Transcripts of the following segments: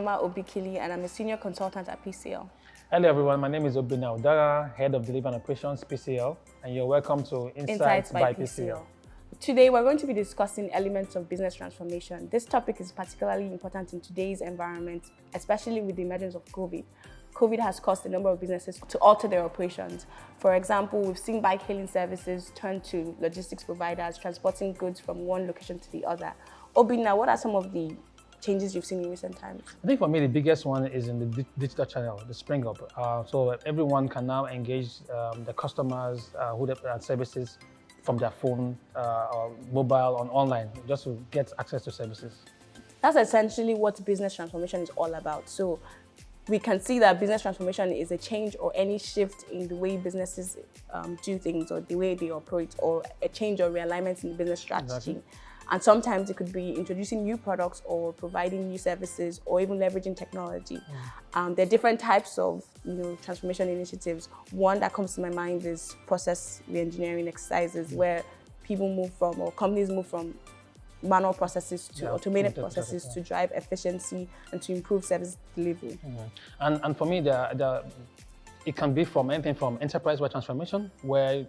Adama Obikili, and I'm a senior consultant at PCL. Hello everyone, my name is Obina Udara, Head of Delivery and Operations PCL, and you're welcome to Insights by PCL. Today we're going to be discussing elements of business transformation. This topic is particularly important in today's environment, especially with the emergence of COVID. COVID has caused a number of businesses to alter their operations. For example, we've seen bike hailing services turn to logistics providers, transporting goods from one location to the other. Obina, what are some of the changes you've seen in recent times? I think for me, the biggest one is in the digital channel, the spring up. So everyone can now engage the customers who they services from their phone or mobile or online, just to get access to services. That's essentially what business transformation is all about. So we can see that business transformation is a change or any shift in the way businesses do things or the way they operate, or a change or realignment in the business strategy. Exactly. And sometimes it could be introducing new products or providing new services or even leveraging technology. There are different types of transformation initiatives. One that comes to my mind is process reengineering exercises, where people move from, or companies move from, manual processes to automated processes to drive efficiency and to improve service delivery. And for me, it can be from anything from enterprise-wide transformation, where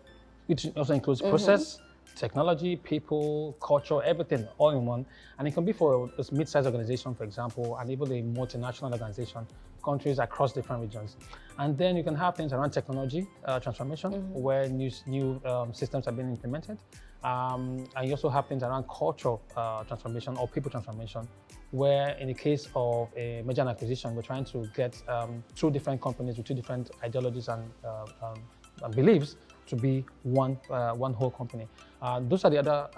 it also includes process, technology, people, culture, everything all in one. And it can be for a mid-sized organization, for example, and even a multinational organization, countries across different regions. And then you can have things around technology transformation, where new systems are being implemented. And you also have things around cultural transformation or people transformation, where in the case of a merger and acquisition, we're trying to get two different companies with two different ideologies and beliefs to be one whole company. Those are the other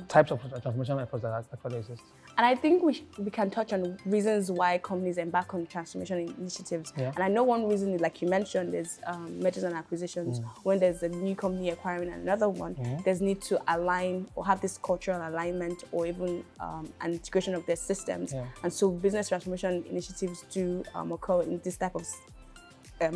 types of transformation efforts that actually exist. And I think we can touch on reasons why companies embark on transformation initiatives. And I know one reason is, like you mentioned, is mergers and acquisitions. When there's a new company acquiring another one, there's need to align or have this cultural alignment, or even an integration of their systems. And so business transformation initiatives do occur in this type of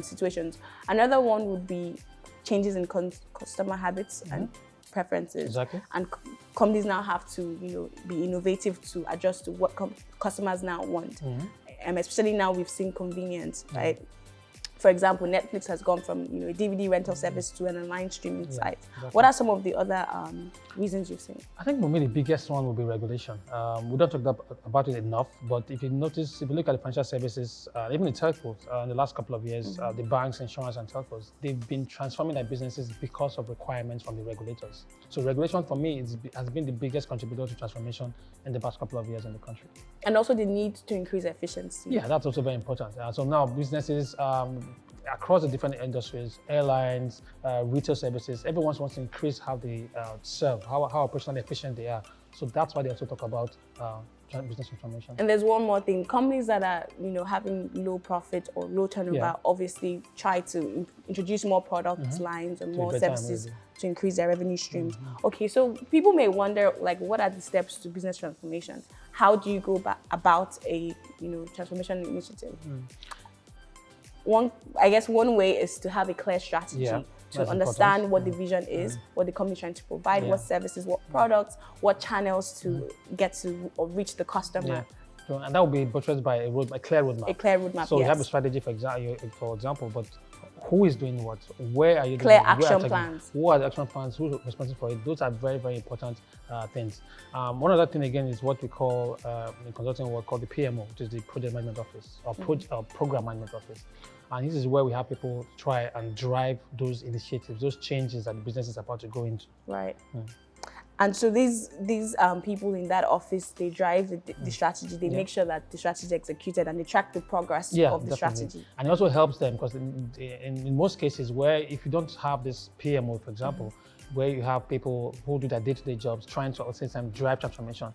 situations. Another one would be changes in customer habits and preferences. Exactly. And companies now have to be innovative to adjust to what customers now want. Especially now we've seen convenience, right? For example, Netflix has gone from a DVD rental service to an online streaming site. Exactly. What are some of the other reasons you've seen? I think for me the biggest one will be regulation. We don't talk about it enough, but if you look at the financial services, even the telcos, in the last couple of years, the banks, insurance, and telcos, they've been transforming their businesses because of requirements from the regulators. So regulation for me has been the biggest contributor to transformation in the past couple of years in the country. And also the need to increase efficiency. Yeah, that's also very important. So now businesses across the different industries, airlines, retail services, everyone wants to increase how they serve, how operationally efficient they are. So that's why they also talk about business transformation. And there's one more thing: companies that are having low profit or low turnover obviously try to introduce more product lines and more services to increase their revenue streams. Okay, so people may wonder, like, what are the steps to business transformation? How do you go about a transformation initiative? I guess one way is to have a clear strategy, to understand what the vision is, what the company is trying to provide, what services, what products, what channels to get to or reach the customer. So, and that will be buttressed by a clear roadmap. A clear roadmap, So you have a strategy, for example, but who is doing what? Where are you clear doing action plans? Who are the action plans? Who's responsible for it? Those are very, very important things. One other thing again is what we call in consulting work called the PMO, which is the Project Management Office or Program Management Office. And this is where we have people try and drive those initiatives, those changes that the business is about to go into. Right. And so these people in that office, they drive the strategy. They make sure that the strategy is executed, and they track the progress of the strategy. And it also helps them because in most cases, where if you don't have this PMO, for example, where you have people who do their day-to-day jobs trying to at the same time drive transformation,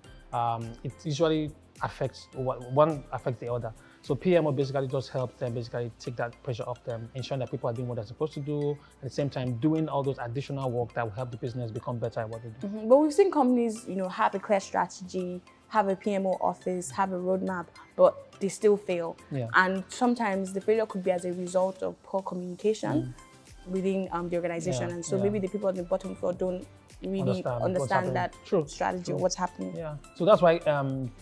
it usually affects one affects the other. So PMO basically just helps them take that pressure off them, ensuring that people are doing what they're supposed to do, at the same time doing all those additional work that will help the business become better at what they do. But we've seen companies, have a clear strategy, have a PMO office, have a roadmap, but they still fail. And sometimes the failure could be as a result of poor communication, within the organization, and so maybe the people on the bottom floor don't really understand that strategy or what's happening. Yeah, so that's why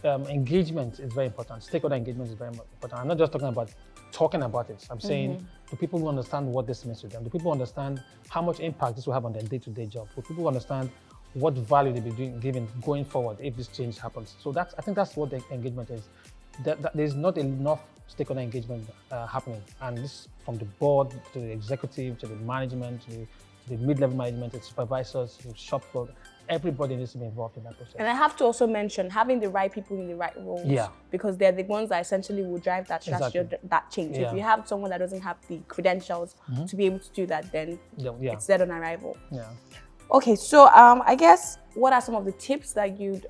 engagement is very important. Stakeholder engagement is very important. I'm not just talking about it. I'm saying do people who understand what this means to them? Do people understand how much impact this will have on their day-to-day job? Do people understand what value they'll be giving going forward if this change happens? So I think that's what the engagement is. That there's not enough stakeholder engagement happening, and this from the board to the executive to the management to the mid-level management, the supervisors, the shop floor. Everybody needs to be involved in that process. And I have to also mention having the right people in the right roles, because they're the ones that essentially will drive that strategy, or that change. If you have someone that doesn't have the credentials to be able to do that, then it's dead on arrival. Yeah. Okay, so I guess what are some of the tips that you'd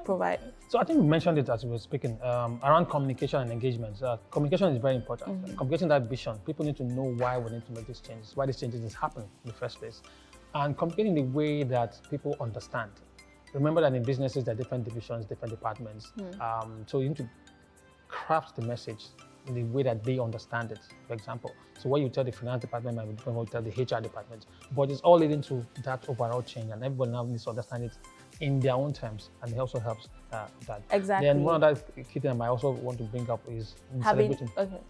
provide? So I think we mentioned it as we were speaking around communication and engagement. Communication is very important. Communicating that vision. People need to know why we need to make these changes, why these changes is happening in the first place. And communicating in a way that people understand. Remember that in businesses, there are different divisions, different departments. So you need to craft the message in the way that they understand it, for example. So what you tell the finance department might be different what you tell the HR department. But it's all leading to that overall change, and everybody now needs to understand it in their own terms, and it also helps that. Exactly. Then one other key thing I also want to bring up is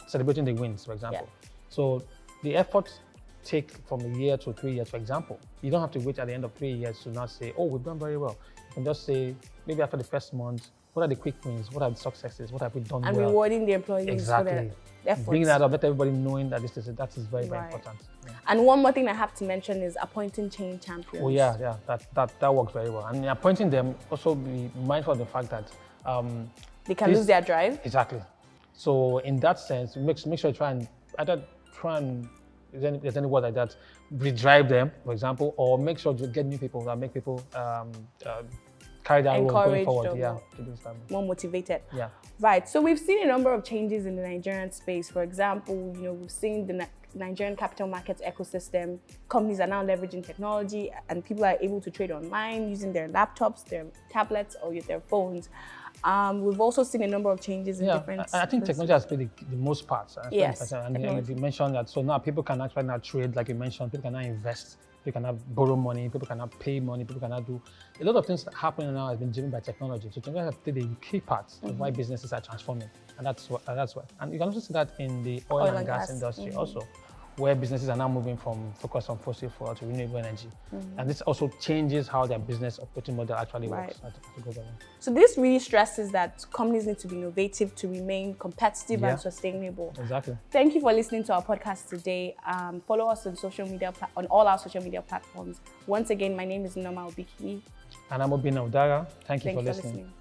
celebrating the wins, for example. So the efforts take from a year to 3 years, for example. You don't have to wait at the end of 3 years to not say, oh, we've done very well. You can just say, maybe after the first month, what are the quick wins? What are the successes? What have we done and well? And rewarding the employees for their efforts. Bring that up, let everybody knowing that that is very, very important. Yeah. And one more thing I have to mention is appointing change champions. Oh yeah, that works very well. And appointing them, also be mindful of the fact that they can lose their drive. Exactly. So in that sense, make sure you try and if there's any word like that, redrive them, for example, or make sure to get new people that make people carry that role going forward. More motivated. Yeah. Right. So we've seen a number of changes in the Nigerian space. For example, we've seen the Nigerian capital markets ecosystem. Companies are now leveraging technology, and people are able to trade online using their laptops, their tablets, or their phones. We've also seen a number of changes in different. I think technology has played the most part. Yes. And you mentioned that. So now people can actually now trade, like you mentioned. People can now invest. People can now borrow money. People can now pay money. People can now do a lot of things that happening now has been driven by technology. So technology has played a key part of why businesses are transforming, and that's what. And you can also see that in the oil and gas industry also, where businesses are now moving from focus on fossil fuel to renewable energy. And this also changes how their business operating model actually works. So this really stresses that companies need to be innovative to remain competitive and sustainable. Exactly. Thank you for listening to our podcast today. Follow us on social media, on all our social media platforms. Once again, my name is Noma Obiki. And I'm Obina Udara. Thank you for listening.